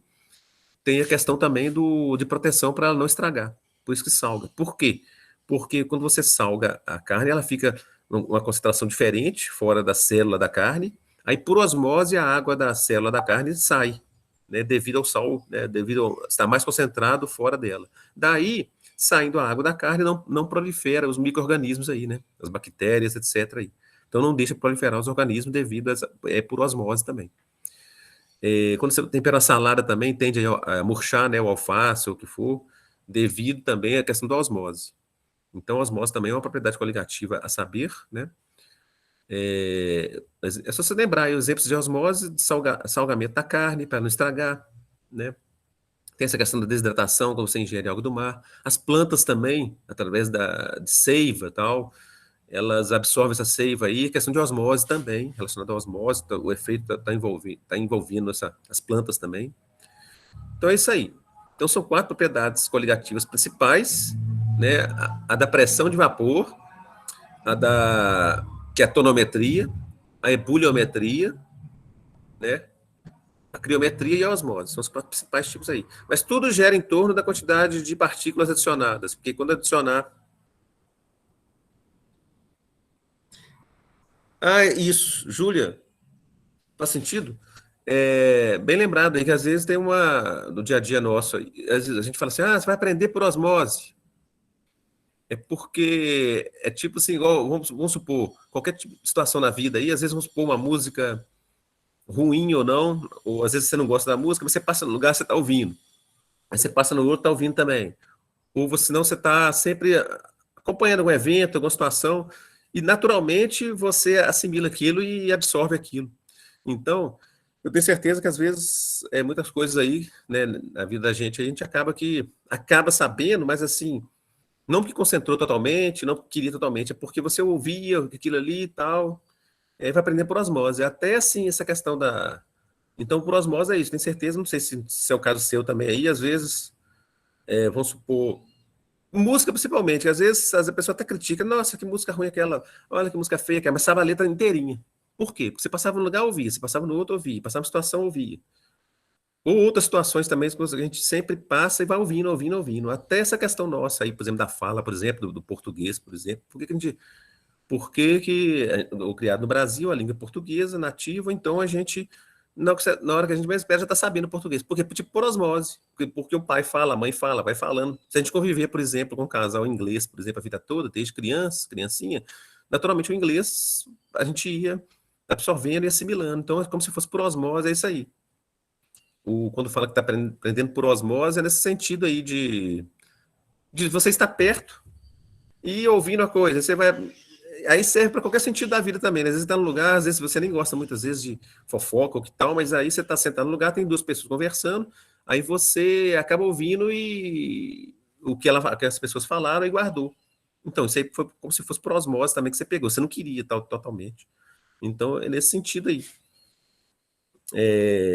tem a questão também de proteção para ela não estragar. Por isso que salga. Por quê? Porque quando você salga a carne, ela fica numa concentração diferente, fora da célula da carne. Aí, por osmose, a água da célula da carne sai, né, devido ao sal, né, estar mais concentrado fora dela. Daí, saindo a água da carne, não prolifera os micro-organismos aí, né? As bactérias, etc. Aí. Então, não deixa proliferar os organismos devido por osmose também. Quando você tempera a salada também, tende a murchar, né, o alface ou o que for, devido também à questão da osmose. Então, a osmose também é uma propriedade coligativa a saber, né? É só você lembrar aí os exemplos de osmose, de salgamento da carne, para não estragar, né? Tem essa questão da desidratação, quando você ingere algo do mar. As plantas também, através de seiva e tal, elas absorvem essa seiva aí, questão de osmose também, relacionada à osmose, o efeito está envolvendo as plantas também. Então é isso aí. Então são 4 propriedades coligativas principais, né? A da pressão de vapor, que é a tonometria, a ebuliometria, né? A criometria e a osmose, são os 4 principais tipos aí. Mas tudo gera em torno da quantidade de partículas adicionadas, porque quando adicionar... Ah, isso, Júlia, faz sentido? Bem lembrado aí que às vezes tem no dia a dia nosso, às vezes a gente fala assim, você vai aprender por osmose. É porque é tipo assim, igual, vamos supor, qualquer tipo de situação na vida aí, às vezes vamos supor uma música ruim ou não, ou às vezes você não gosta da música, mas você passa no lugar, você está ouvindo. Aí você passa no outro, está ouvindo também. Ou senão você está sempre acompanhando algum evento, alguma situação, e naturalmente você assimila aquilo e absorve aquilo. Então, eu tenho certeza que às vezes muitas coisas aí, né, na vida da gente, a gente acaba sabendo, mas assim, não porque concentrou totalmente, não porque queria totalmente, é porque você ouvia aquilo ali e tal, e aí vai aprender por osmose. Até assim, essa questão da. Então, por osmose é isso, tenho certeza, não sei se é o caso seu também aí, às vezes, vamos supor, música principalmente, às vezes a pessoa até critica, nossa, que música ruim aquela, olha que música feia aquela, mas sabe a letra inteirinha. Por quê? Porque você passava no lugar, ouvia, você passava no outro, ouvia, passava em situação, ouvia. Ou outras situações também que a gente sempre passa e vai ouvindo, ouvindo, ouvindo. Até essa questão nossa aí, por exemplo, da fala, por exemplo, do português, por exemplo. Por que o criado no Brasil, a língua é portuguesa, nativa, então a gente, na hora que a gente mais espera, já está sabendo português. Porque, tipo, por osmose. Porque o pai fala, a mãe fala, vai falando. Se a gente conviver, por exemplo, com um casal inglês, por exemplo, a vida toda, desde criancinha, naturalmente o inglês a gente ia absorvendo e assimilando. Então é como se fosse por osmose, é isso aí. Quando fala que está aprendendo por osmose, é nesse sentido aí de você estar perto e ouvindo a coisa. Você vai. Aí serve para qualquer sentido da vida também, né? Às vezes está no lugar, às vezes você nem gosta muitas vezes de fofoca ou que tal, mas aí você está sentado no lugar, tem 2 pessoas conversando, aí você acaba ouvindo e que as pessoas falaram e guardou. Então, isso aí foi como se fosse por osmose também que você pegou. Você não queria tal, totalmente. Então, é nesse sentido aí.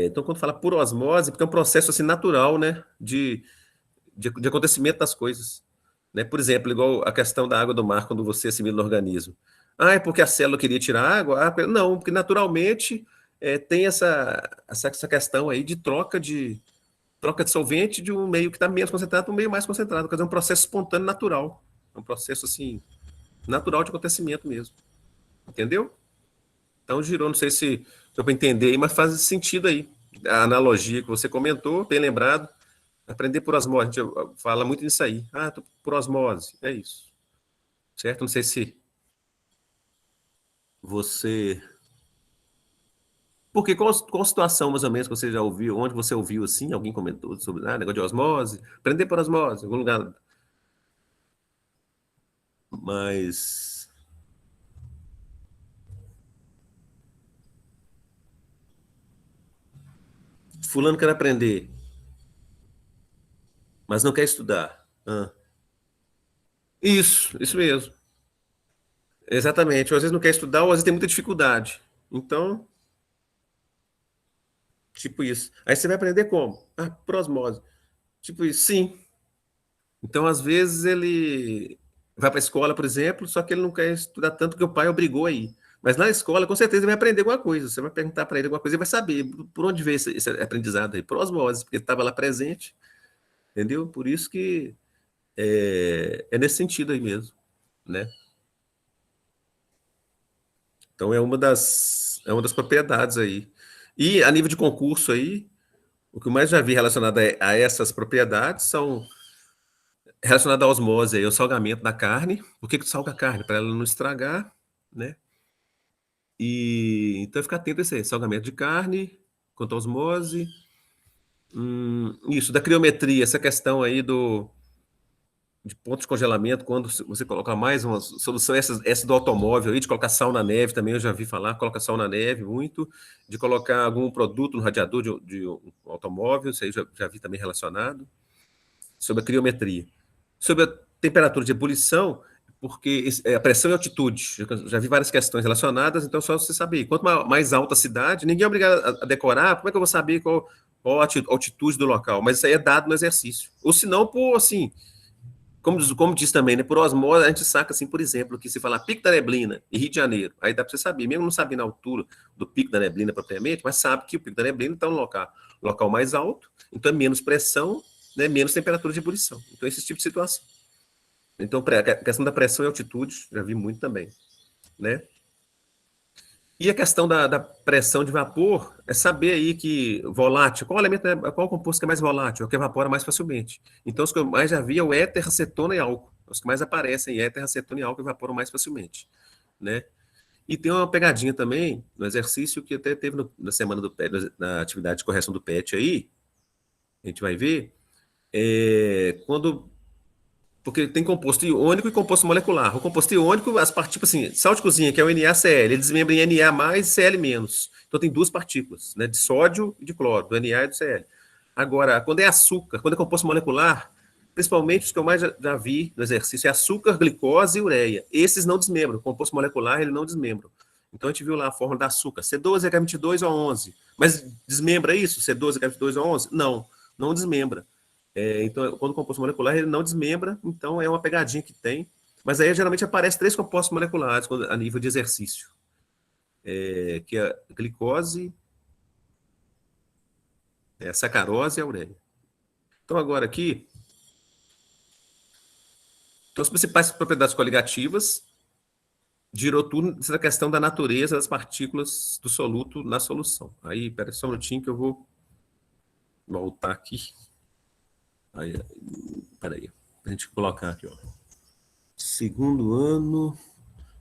Então, quando fala por osmose, porque é um processo assim natural, né? De acontecimento das coisas. Né? Por exemplo, igual a questão da água do mar quando você assimila no organismo. É porque a célula queria tirar água? Não, porque naturalmente tem essa questão aí de troca de solvente de um meio que está menos concentrado para um meio mais concentrado. Quer dizer, é um processo espontâneo natural. É um processo assim, natural de acontecimento mesmo. Entendeu? Então girou, não sei se deu para entender aí, mas faz sentido aí. A analogia que você comentou, bem lembrado. Aprender por osmose, a gente fala muito nisso aí. Por osmose, é isso. Certo? Não sei se você. Porque qual situação, mais ou menos, que você já ouviu, onde você ouviu assim, alguém comentou sobre negócio de osmose? Aprender por osmose, em algum lugar. Mas. Fulano quer aprender, mas não quer estudar. Isso mesmo. Exatamente. Ou às vezes não quer estudar, ou às vezes tem muita dificuldade. Então, tipo isso. Aí você vai aprender como? Por osmose. Tipo isso, sim. Então, às vezes, ele vai para a escola, por exemplo, só que ele não quer estudar tanto que o pai obrigou a ir. Mas na escola, com certeza, ele vai aprender alguma coisa. Você vai perguntar para ele alguma coisa, ele vai saber por onde veio esse aprendizado aí, por osmose, porque ele estava lá presente, entendeu? Por isso que é nesse sentido aí mesmo, né? Então, é uma das propriedades aí. E a nível de concurso aí, o que eu mais já vi relacionado a essas propriedades são relacionado à osmose, aí, o salgamento da carne. Por que salga a carne? Para ela não estragar, né? E então ficar atento a isso aí, salgamento de carne, quanto à osmose. Isso, da criometria, essa questão aí de pontos de congelamento, quando você coloca mais uma solução, essa do automóvel aí, de colocar sal na neve também, eu já vi falar, coloca sal na neve muito, de colocar algum produto no radiador de um automóvel, isso aí já vi também relacionado, sobre a criometria. Sobre a temperatura de ebulição, porque a pressão e altitude, já vi várias questões relacionadas, então só você saber. Quanto mais alta a cidade, ninguém é obrigado a decorar, como é que eu vou saber qual a altitude do local? Mas isso aí é dado no exercício. Ou se não, por assim, como diz também, né, por osmose, a gente saca, assim, por exemplo, que se falar pico da neblina em Rio de Janeiro, aí dá para você saber, mesmo não sabendo a altura do pico da neblina propriamente, mas sabe que o pico da neblina está no local mais alto, então é menos pressão, né, menos temperatura de ebulição. Então, esse tipo de situação. Então, a questão da pressão e altitude, já vi muito também, né? E a questão da pressão de vapor é saber aí que volátil, qual elemento, qual composto que é mais volátil, é o que evapora mais facilmente. Então, os que eu mais já vi é o éter, acetona e álcool. Os que mais aparecem, éter, acetona e álcool, evaporam mais facilmente, né? E tem uma pegadinha também no exercício que até teve na semana do PET, na atividade de correção do PET aí, a gente vai ver, porque tem composto iônico e composto molecular. O composto iônico, as partículas, assim, sal de cozinha, que é o NaCl, ele desmembra em Na mais e Cl menos. Então tem duas partículas, né, de sódio e de cloro, do Na e do Cl. Agora, quando é açúcar, quando é composto molecular, principalmente os que eu mais já vi no exercício, é açúcar, glicose e ureia. Esses não desmembram. O composto molecular, ele não desmembra. Então a gente viu lá a fórmula da açúcar, C12H22O11. Mas desmembra isso, C12H22O11? Não, não desmembra. Então, quando o composto molecular ele não desmembra, então é uma pegadinha que tem. Mas aí geralmente aparece três compostos moleculares a nível de exercício, que é a glicose, a sacarose e a ureia. Então agora aqui, então, as principais propriedades coligativas girou tudo nessa questão da natureza das partículas do soluto na solução. Aí, espera só um minutinho que eu vou voltar aqui. Aí, peraí, a gente colocar aqui, ó. Segundo ano,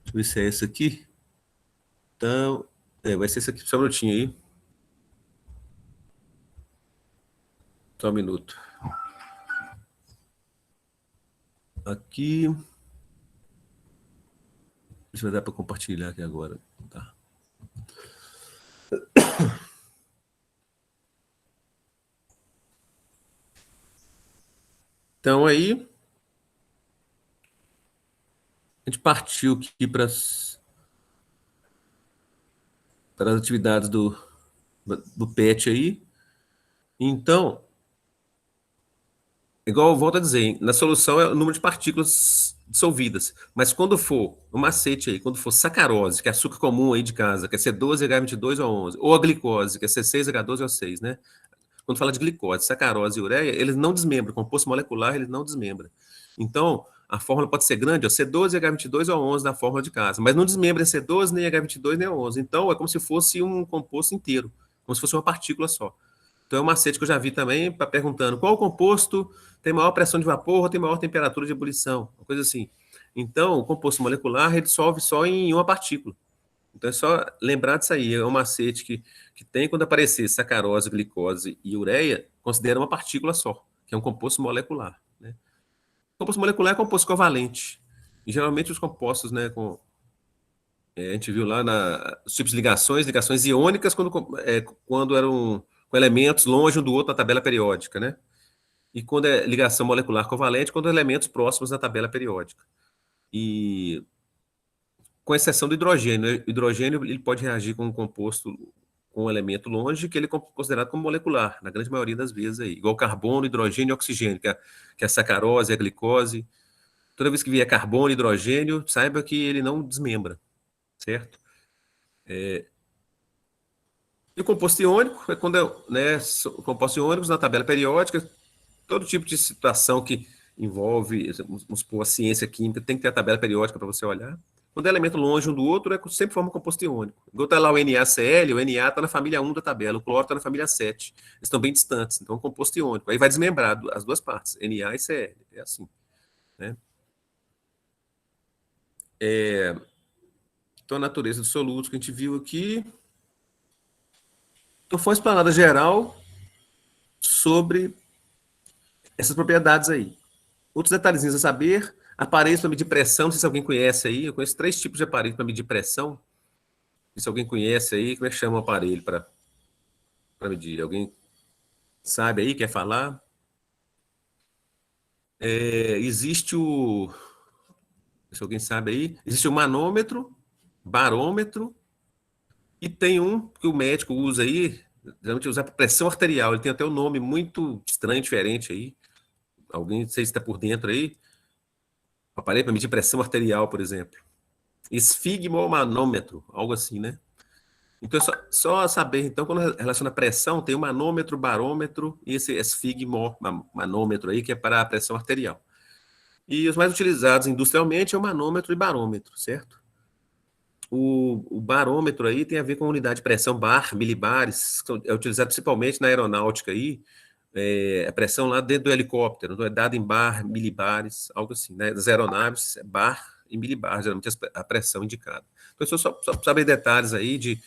deixa eu ver se é esse aqui. Então, vai ser esse aqui, só um minutinho aí. Só um minuto. Aqui. Deixa eu dar para compartilhar aqui agora. Tá. Então, aí, a gente partiu aqui para as atividades do PET aí. Então, igual eu volto a dizer, na solução é o número de partículas dissolvidas. Mas quando for, o macete aí, quando for sacarose, que é açúcar comum aí de casa, que é C12H22O11, ou a glicose, que é C6H12O6, né? Quando fala de glicose, sacarose e ureia, eles não desmembram. O composto molecular, eles não desmembra. Então, a fórmula pode ser grande, ó, C12H22O11 na fórmula de casa, mas não desmembra C12, nem H22, nem O11. Então, é como se fosse um composto inteiro, como se fosse uma partícula só. Então, é um macete que eu já vi também, perguntando qual composto tem maior pressão de vapor ou tem maior temperatura de ebulição, uma coisa assim. Então, o composto molecular, ele dissolve só em uma partícula. Então, é só lembrar disso aí. É um macete que tem quando aparecer sacarose, glicose e ureia, considera uma partícula só, que é um composto molecular. Né? O composto molecular é composto covalente. E, geralmente, os compostos, né, a gente viu lá os tipos de ligações iônicas, quando eram com elementos longe um do outro na tabela periódica, né? E quando é ligação molecular covalente, quando elementos próximos na tabela periódica. E com exceção do hidrogênio, né? O hidrogênio ele pode reagir com um composto, com um elemento longe, que ele é considerado como molecular, na grande maioria das vezes aí. Igual carbono, hidrogênio e oxigênio, que é a sacarose, a glicose. Toda vez que vier carbono, hidrogênio, saiba que ele não desmembra, certo? E o composto iônico é quando, né, compostos iônicos na tabela periódica, todo tipo de situação que envolve, vamos supor, a ciência química, tem que ter a tabela periódica para você olhar. Quando é elemento longe um do outro, sempre forma um composto iônico. Igual está lá o NaCl, o Na está na família 1 da tabela, o cloro está na família 7. Eles estão bem distantes, então é um composto iônico. Aí vai desmembrar as duas partes, Na e Cl. É assim. Né? Então, a natureza dos solutos que a gente viu aqui. Então, foi uma explanada geral sobre essas propriedades aí. Outros detalhezinhos a saber, aparelhos para medir pressão, não sei se alguém conhece aí, eu conheço 3 tipos de aparelhos para medir pressão, se alguém conhece aí, como é que chama o aparelho para medir? Alguém sabe aí, quer falar? Existe se alguém sabe aí, existe o manômetro, barômetro, e tem um que o médico usa aí, geralmente usa para pressão arterial, ele tem até um nome muito estranho, diferente aí. Alguém, não sei se está por dentro aí, aparelho para medir pressão arterial, por exemplo. Esfigmomanômetro, algo assim, né? Então, é só saber, então, quando relaciona pressão, tem o manômetro, barômetro e esse esfigmomanômetro aí, que é para a pressão arterial. E os mais utilizados industrialmente é o manômetro e barômetro, certo? O barômetro aí tem a ver com a unidade de pressão bar, milibares, é utilizado principalmente na aeronáutica aí, a pressão lá dentro do helicóptero, então é dada em bar, milibares, algo assim, né? Das aeronaves, bar e milibar, geralmente a pressão indicada. Então, só para saber detalhes aí de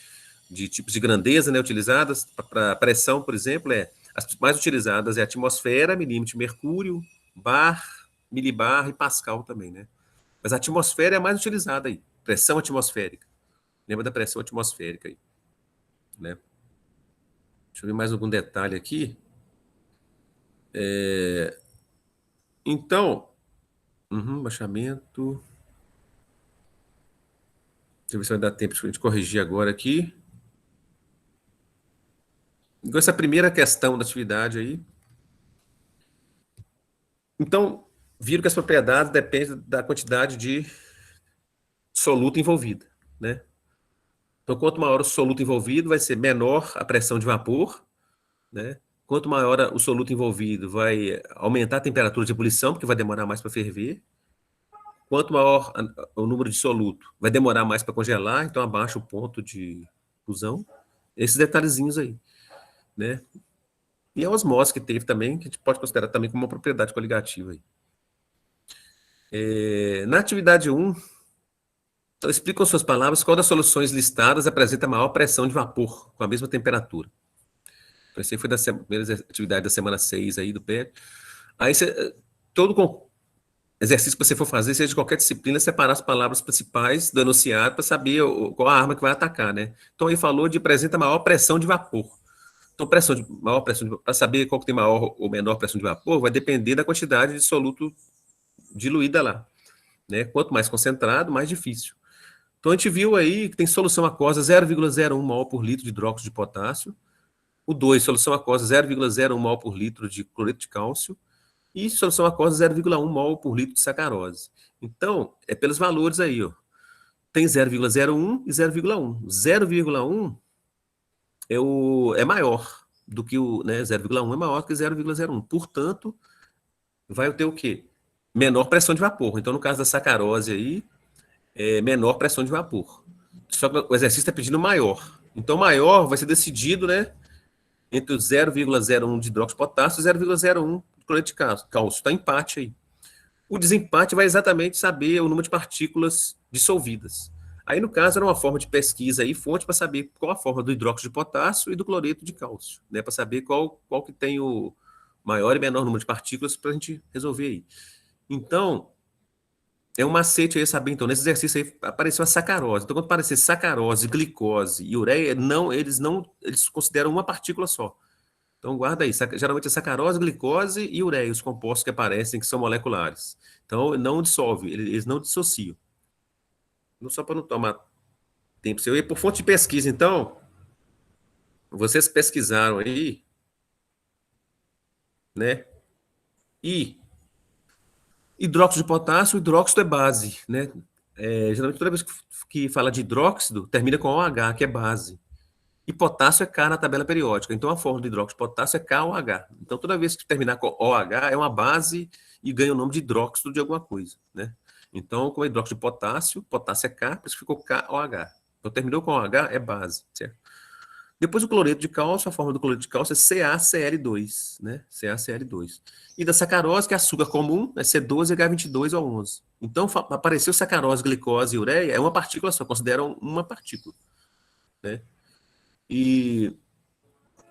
tipos de grandeza, né, utilizadas para pressão, por exemplo, as mais utilizadas é atmosfera, milímetro de mercúrio, bar, milibar e pascal também, né? Mas a atmosfera é a mais utilizada aí, pressão atmosférica. Lembra da pressão atmosférica aí, né? Deixa eu ver mais algum detalhe aqui. Então, baixamento. Deixa eu ver se vai dar tempo de a gente corrigir agora aqui. Então, essa primeira questão da atividade aí. Então, viram que as propriedades dependem da quantidade de soluto envolvida, né? Então, quanto maior o soluto envolvido, vai ser menor a pressão de vapor, né? Quanto maior o soluto envolvido, vai aumentar a temperatura de ebulição, porque vai demorar mais para ferver. Quanto maior o número de soluto, vai demorar mais para congelar, então abaixa o ponto de fusão. Esses detalhezinhos aí, né? E a osmose que teve também, que a gente pode considerar também como uma propriedade coligativa aí. Na atividade 1, então, explica com suas palavras qual das soluções listadas apresenta maior pressão de vapor, com a mesma temperatura. Então, esse aí foi da primeira atividade da semana 6 aí do PET. Aí, todo exercício que você for fazer, seja de qualquer disciplina, separar as palavras principais do enunciado para saber qual a arma que vai atacar, né? Então, aí falou de apresenta maior pressão de vapor. Então, maior pressão para saber qual que tem maior ou menor pressão de vapor, vai depender da quantidade de soluto diluída lá, né? Quanto mais concentrado, mais difícil. Então, a gente viu aí que tem solução aquosa 0,01 mol por litro de hidróxido de potássio, o 2, solução aquosa 0,01 mol por litro de cloreto de cálcio, e solução aquosa 0,1 mol por litro de sacarose. Então, é pelos valores aí, ó. Tem 0,01 e 0,1. 0,1 é maior do que o, né, 0,1 é maior que 0,01. Portanto, vai ter o quê? Menor pressão de vapor. Então, no caso da sacarose aí, é menor pressão de vapor. Só que o exercício está pedindo maior. Então, maior vai ser decidido, né, entre o 0,01 de hidróxido de potássio e 0,01 de cloreto de cálcio. Está empate aí. O desempate vai exatamente saber o número de partículas dissolvidas. Aí, no caso, era uma forma de pesquisa aí, fonte para saber qual a forma do hidróxido de potássio e do cloreto de cálcio, né? Para saber qual que tem o maior e menor número de partículas para a gente resolver aí. Então, é um macete aí saber, então, nesse exercício aí apareceu a sacarose. Então, quando aparecer sacarose, glicose e ureia, eles consideram uma partícula só. Então, guarda aí. Geralmente é sacarose, glicose e ureia, os compostos que aparecem, que são moleculares. Então, não dissolve, eles não dissociam. Não só para não tomar tempo seu. E por fonte de pesquisa, então, vocês pesquisaram aí, né? E hidróxido de potássio, hidróxido é base, né? Geralmente, toda vez que fala de hidróxido, termina com OH, que é base. E potássio é K na tabela periódica. Então, a fórmula de hidróxido de potássio é KOH. Então, toda vez que terminar com OH, é uma base e ganha o nome de hidróxido de alguma coisa, né? Então, como é hidróxido de potássio, potássio é K, por isso ficou KOH. Então, terminou com OH, é base, certo? Depois, o cloreto de cálcio, a fórmula do cloreto de cálcio é CaCl2, né? CaCl2. E da sacarose, que é açúcar comum, é C12H22O11. Então, apareceu sacarose, glicose e ureia, é uma partícula só, consideram uma partícula, né? E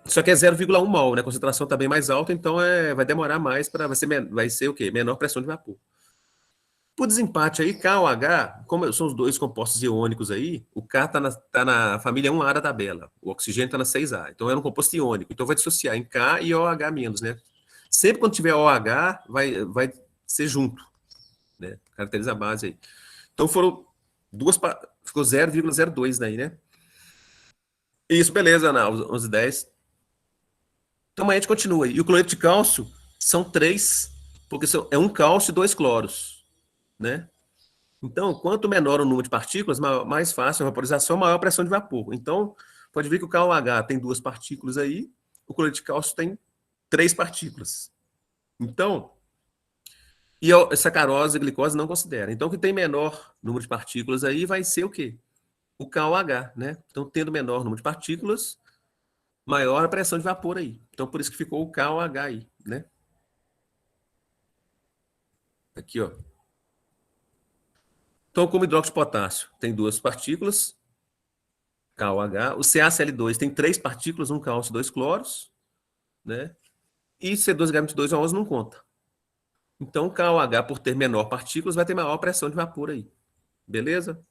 Só que é 0,1 mol, né? A concentração está bem mais alta, então vai demorar mais para vai ser o quê? Menor pressão de vapor. Por desempate aí, K ou H, como são os dois compostos iônicos aí, o K tá na família 1A da tabela, o oxigênio está na 6A, então é um composto iônico, então vai dissociar em K e OH menos, né? Sempre quando tiver OH, vai ser junto, né? Caracteriza a base aí. Então ficou 0,02 daí, né? Isso, beleza, Ana, 11,10. Então amanhã a gente continua aí. E o cloreto de cálcio são 3, porque é um cálcio e 2 cloros, né? Então, quanto menor o número de partículas, mais fácil a vaporização, maior a pressão de vapor. Então, pode ver que o KOH tem 2 partículas aí, o cloreto de cálcio tem 3 partículas. Então, e a sacarose e a glicose não considera. Então, o que tem menor número de partículas aí vai ser o quê? O KOH, né? Então, tendo menor número de partículas, maior a pressão de vapor aí. Então, por isso que ficou o KOH aí, né? Aqui, ó. Então, como hidróxido de potássio tem 2 partículas, KOH. O CaCl2 tem 3 partículas, um cálcio e 2 cloros, né? E C2H22O11 não conta. Então, KOH, por ter menor partículas, vai ter maior pressão de vapor aí. Beleza?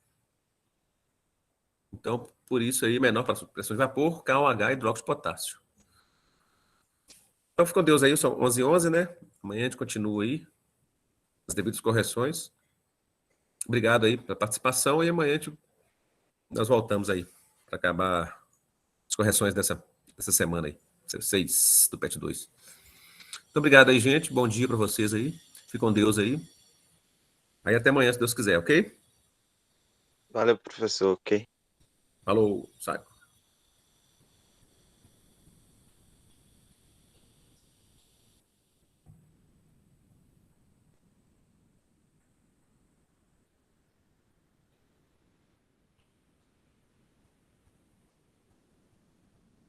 Então, por isso aí, menor pressão de vapor, KOH, hidróxido de potássio. Então, fica com Deus aí, são 11h11, né? Amanhã a gente continua aí, as devidas correções. Obrigado aí pela participação e amanhã nós voltamos aí para acabar as correções dessa semana aí, 6 do PET 2. Muito obrigado aí, gente. Bom dia para vocês aí. Fique com Deus aí. Aí até amanhã, se Deus quiser, ok? Valeu, professor, ok? Falou, sai.